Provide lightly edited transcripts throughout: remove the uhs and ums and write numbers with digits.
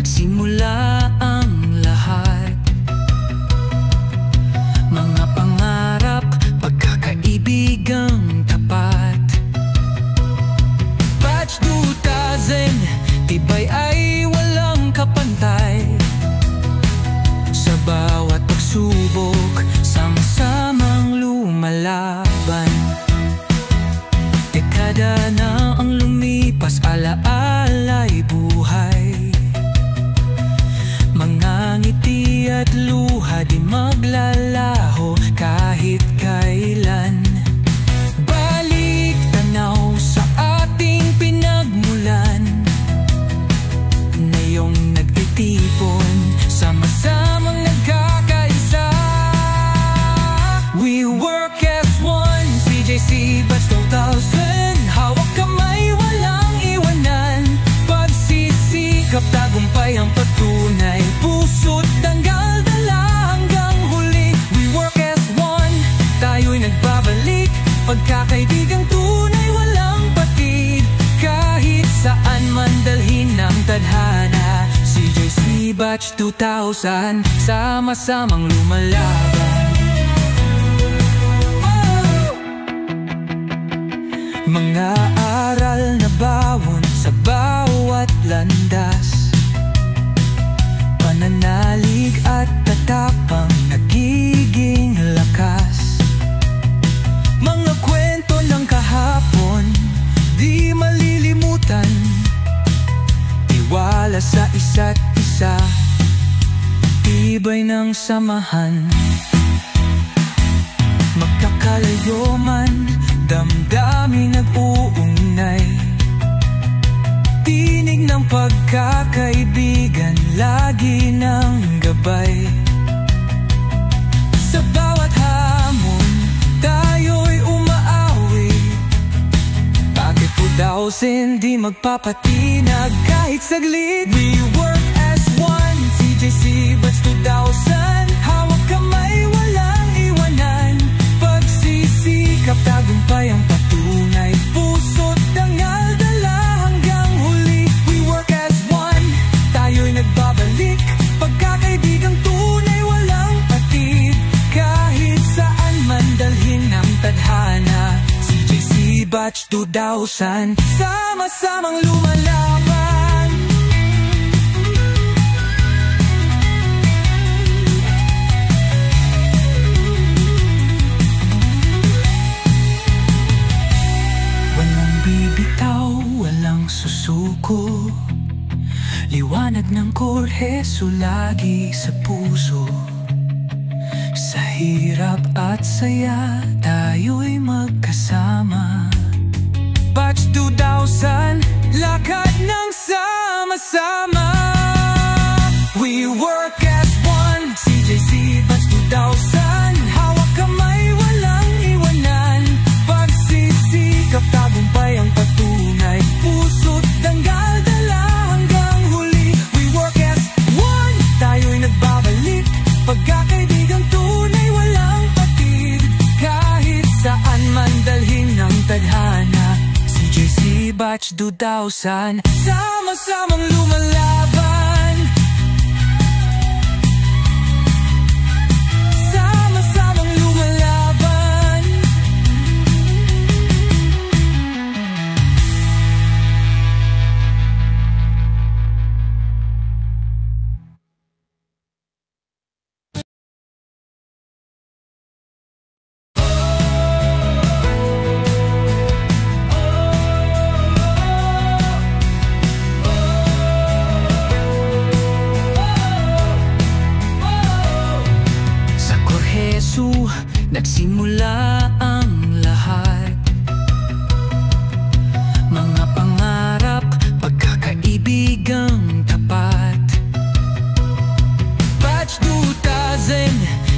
nagsimula ang lahat. Mga pangarap, pagkakaibigang tapat. Batch 2000, tibay ay walang kapantay. Sa bawat pagsubok, sama-samang lumalaban. Dekada na ang lumipas, alaala'y buhay. Mga ngiti at luha di maglalaho kahit kailan. Balik tanaw sa ating pinagmulan, ngayong nagtitipon, sama-samang nagkakaisa. We work as one, CJC Batch 2000. Hawak kamay, walang iwanan. Pagsisikap, tagumpay ang patunay. Puso't tanggal, dala hanggang huli. We work as one, tayo'y nagbabalik. Pagkakaibigang tunay, walang patid. Kahit saan man dalhin ng tadhana. CJC Batch 2000, sama-samang lumalaban. Mga aral na bawon sa bawat landas. Pananalig at tatapang nagiging lakas. Mga kwento ng kahapon, di malilimutan. Tiwala sa isa't isa, tibay ng samahan. Magkakalayo man, damdamin nag-uugnay. Tinig ng pagkakaibigan, lagi ng gabay. Sa bawat hamon, tayo'y umaawi. Bakit po daw hindi magpapatinag kahit saglit? We work as one, CJC Batch 2000. Hawak kamay, walang iwanan. Pagsisikap, tagumpay ang patunay. Puso't dangal, dala hanggang huli. We work as one, tayo'y nagbabalik. Pagkakaibigang tunay, walang patid. Kahit saan man dalhin ng tadhana. CJC Batch 2000, sama-samang lumalaban. Walang susuko, liwanag ng Korheso lagi sa puso. Sa hirap at saya, tayo'y magkasama. Batch 2000, lakad ng sama-sama. We work as one, CJC Batch 2000. Hawak kamay, walang iwanan. Pagsisikap, tagumpay ang patunay. Puso't danggal, dala hanggang huli. We work as one, tayo'y nagbabalik. Pagkakaibigang tunay, walang patid. Kahit saan man dalhin ng tadhana. CJC Batch 2000, sama-samang lumalaban. Sama-samang lumalaban. Nagsimula ang lahat. Mga pangarap, pagkakaibigang tapat. Batch 2000,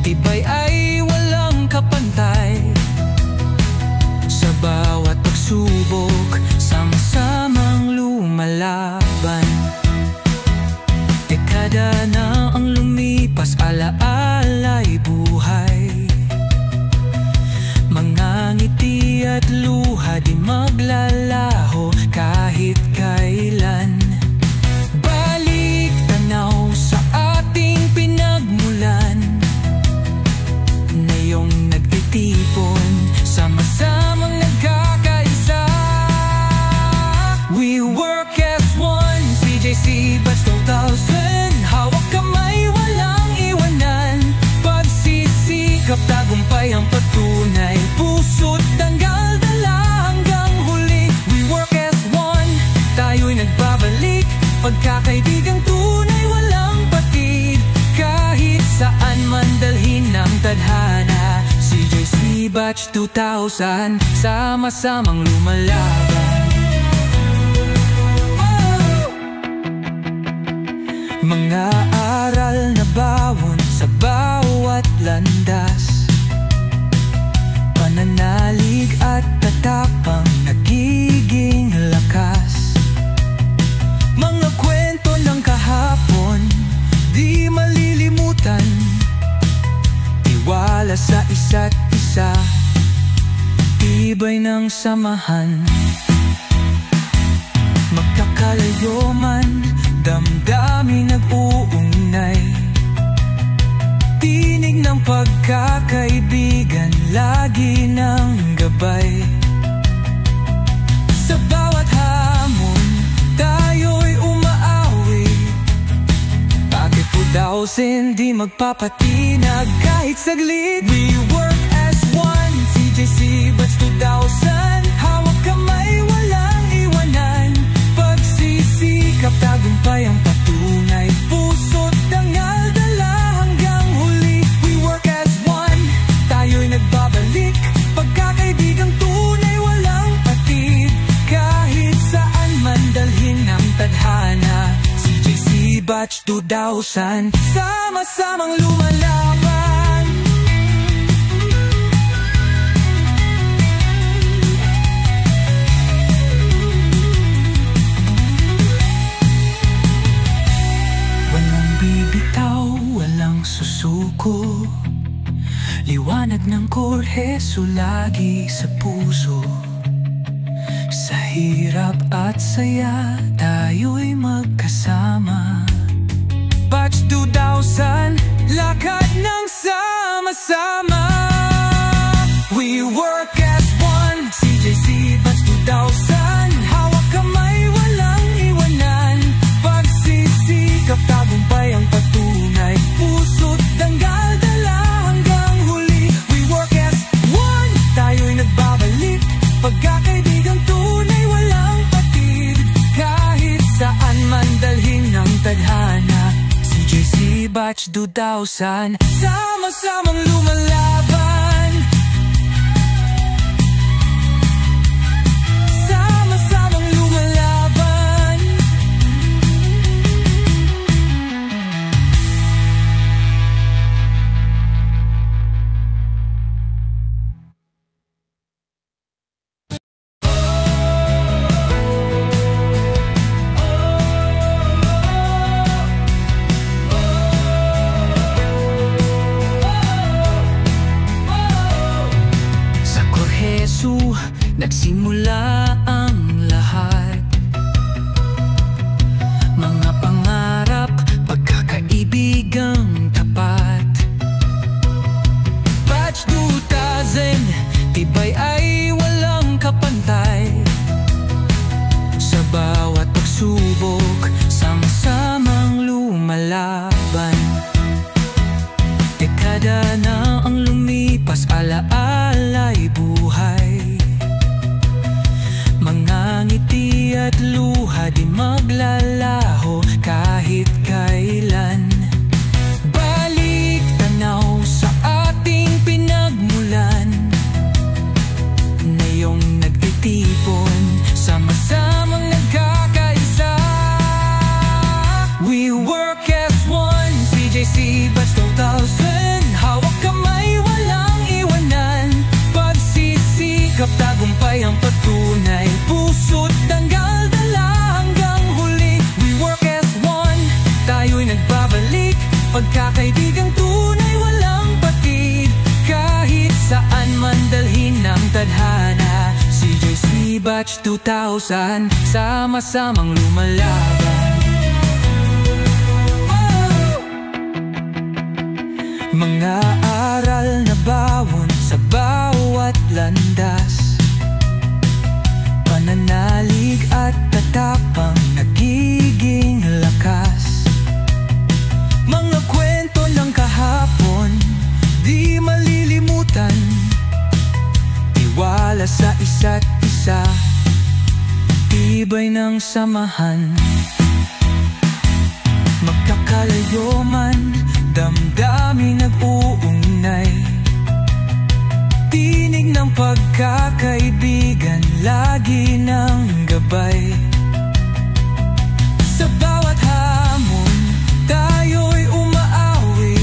tibay ay walang kapantay. Sa bawat pagsubok, sama-samang lumalaban. Dekada na ang lumipas, alaala'y buhay. Mga ngiti at luha di maglalaho kahit kailan. Balik Batch 2000, sama-samang lumalaban. Mga aral na bawon sa bawat landas, pananalig at tatapang nagiging lakas. Mga kwento ng kahapon, di malilimutan. Tiwala sa isa't isa, tibay ng samahan. Magkakalayo man, damdamin nag-uugnay. Tinig ng pagkakaibigan, lagi ng gabay. Sa bawat hamon, tayo'y umaawi. Bakit po daw hindi magpapatinag kahit saglit? We work as one, CJC Batch 2000. Hawak kamay, walang iwanan. Pagsisikap, tagumpay ang patunay. Puso't dangal, dala hanggang huli. We work as one, tayo'y nagbabalik. Pagkakaibigang tunay, walang patid. Kahit saan man dalhin ang tadhana. CJC Batch 2000, sama-samang lumalaban. Walang bibitaw, walang susuko. Liwanag ng Korheso lagi sa puso. Sa hirap at saya, tayo'y magkasama. Batch 2000, lakad ng sama-sama. We work as one, CJC Batch 2000. Hawak kamay, walang iwanan. Pagsisikap, tagumpay ang patunay. Puso't danggal, dala hanggang huli. We work as one, tayo'y nagbabalik. Pagkakaibigang tunay, walang patid. Kahit saan man dalhin ang tadhana. CJC Batch 2000, sama-samang lumalaban. Sama-samang lumalaban. Nagsimula ang lahat. Mga pangarap, pagkakaibigang tapat. Batch 2000, tibay ay walang kapantay. Sa bawat pagsubok, sama-samang lumalaban. Dekada na ang lumipas, alaala'y buhay. Mga ngiti at luha di maglalaho kahit kailan. Balik tanaw sa ating pinagmulan. Ngayong nagtitipon, sama-samang nagkakaisa. We work as one, CJC Batch 2000. Hawak kamay, walang iwanan. Pagsisikap, tagumpay ang patunay. Puso't danggal, dala hanggang huli. We work as one, tayo'y nagbabalik. Pagkakaibigang tunay, walang patid. Kahit saan man dalhin ang tadhana. CJC Batch 2000, sama-samang lumalaban. Mga aral na bawon sa bawat landas, pananalig at tatapang nagiging lakas. Mga kwento ng kahapon, di malilimutan. Tiwala sa isa't isa, tibay ng samahan. Magkakalayo man, damdamin nag-uugnay. Tinig lagi ng gabay. Sa bawat hamon, tayo'y umaawi.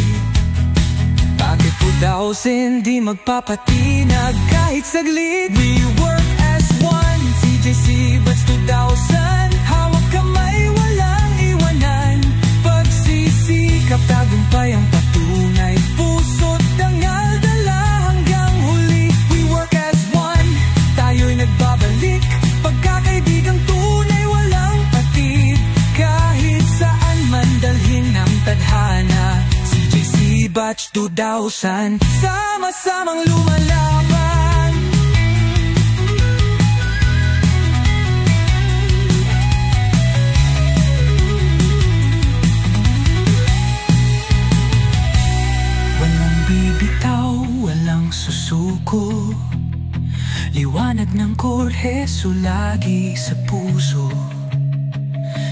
Bakit po daw hindi magpapatinag kahit saglit? We work as one, CJC Batch 2000. Hawak kamay, walang iwanan. Pagsisikap, tagumpay ang patunay. Puso't dangal, dala hanggang huli. We work as one, tayo'y nagbabalik. Pagkakaibigang tunay, walang patid. Kahit saan man dalhin ang tadhana. CJC Batch 2000, sama-samang lumalaban. Walang bibitaw, walang susuko. Liwanag ng Korheso lagi sa puso.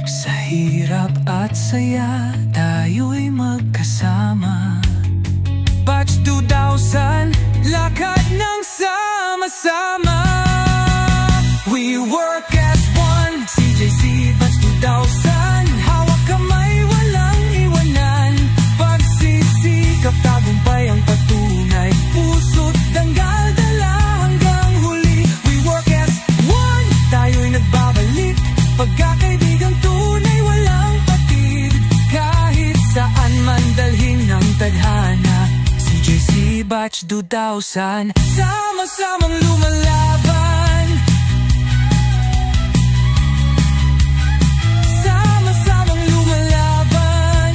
Sa hirap at saya, tayo'y magkasama. Batch 2000, lakad ng sama-sama. We work as one, CJC Batch 2000. Hawak kamay, walang iwanan. Pagsisikap, tagumpay ang patunay. Puso't danggal, dala hanggang huli. We work as one, tayo'y nagbabalik. Pagkakaibigang tunay, walang patid. Kahit saan man dalhin ang tadhana. CJC Batch 2000, sama-samang lumalaban. Sama-samang lumalaban.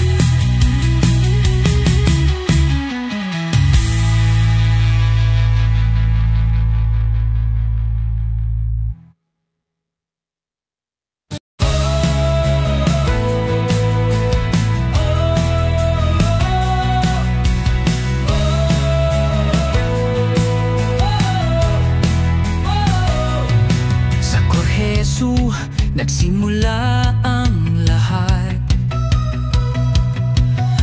Nagsimula ang lahat.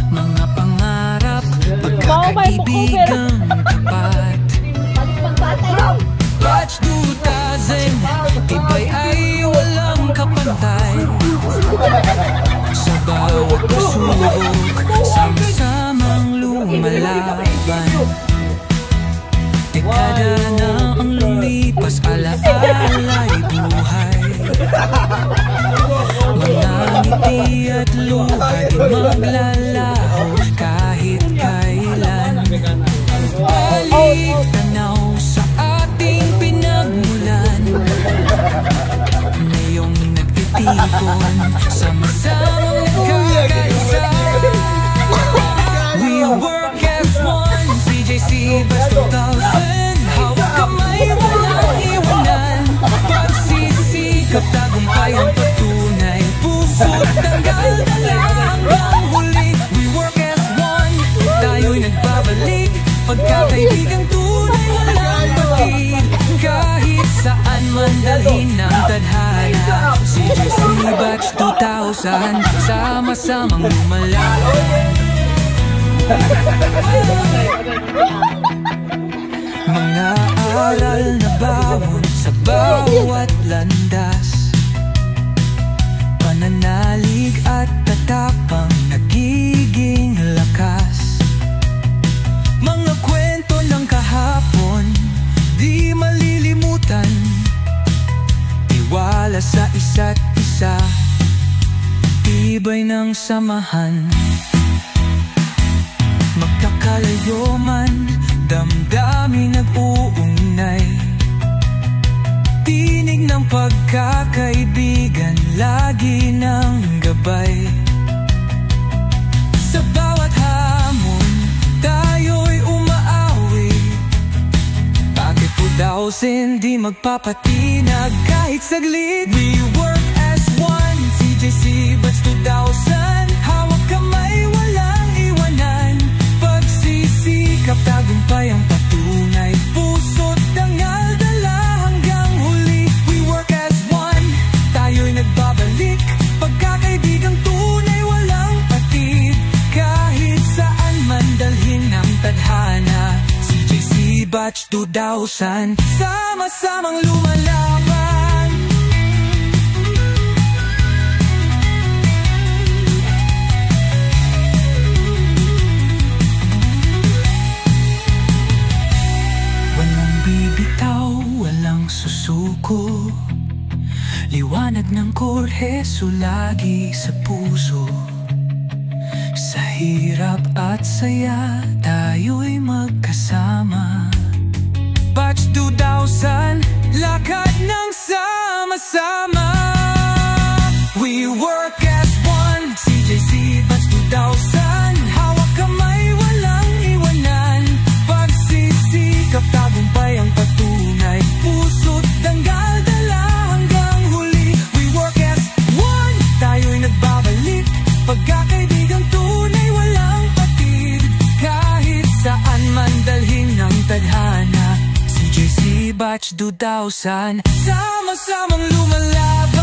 Mga pangarap, pagkakaibigang tapat. Batch 2000, tibay ay walang kapantay. Sa bawat pasulog, sama-samang lumalaban. Dekada na ang lumipas, alaala'y buhay. Mga ngiti at luha di maglalaho kahit kailan. Balik tanaw sa ating pinagmulan. Ngayong nagtitipon, sama-samang nagkakaisa. We work as one, CJC Batch 2000. Hawak kamay, walang iwanan. Pagsisikap, tagumpay ang patunay. Puso't danggal, dala hanggang huli. We work as one, tayo'y nagbabalik. Pagkakaibigang tunay, walang patid. Kahit saan man dalhin ang tadhana. CJC Batch 2000, sama-samang lumalaban. Mga aral na bawon sa bawat landas. Pananalig at tatapang nagiging lakas. Mga kwento ng kahapon, di malilimutan. Tiwala sa isa't isa, tibay ng samahan. Magkakalayo man, damdamin nag-uugnay. Tinig ng pagkakaibigan, lagi ng gabay. Sa bawat hamon, tayo'y umaawi. Bakit po daw hindi magpapatinag kahit saglit? We work as one, CJC Batch 2000. Hawak kamay, walang iwanan. Pagsisikap, tagumpay ang patunay. Puso't dangal, dala hanggang huli. We work as one, tayo'y nagbabalik. Pagkakaibigang tunay, walang patid. Kahit saan man dalhin ang tadhana. CJC Batch 2000. 2000, sama-samang lumalaban. Walang bibitaw, walang susuko, liwanag ng Korheso lagi sa puso. Sa hirap at saya, tayo'y magkasama. Batch 2000, lakad ng sama-sama. We work as one, CJC Batch 2000. Hawak kamay, walang iwanan. Pagsisikap, tagumpay ang patunay. Puso't danggal, dala hanggang huli. We work as one, tayo'y nagbabalik. Pagkakaibigang tunay, walang patid. Kahit saan man dalhin ng tadhana, CJC Batch 2000, sama-samang lumalaban.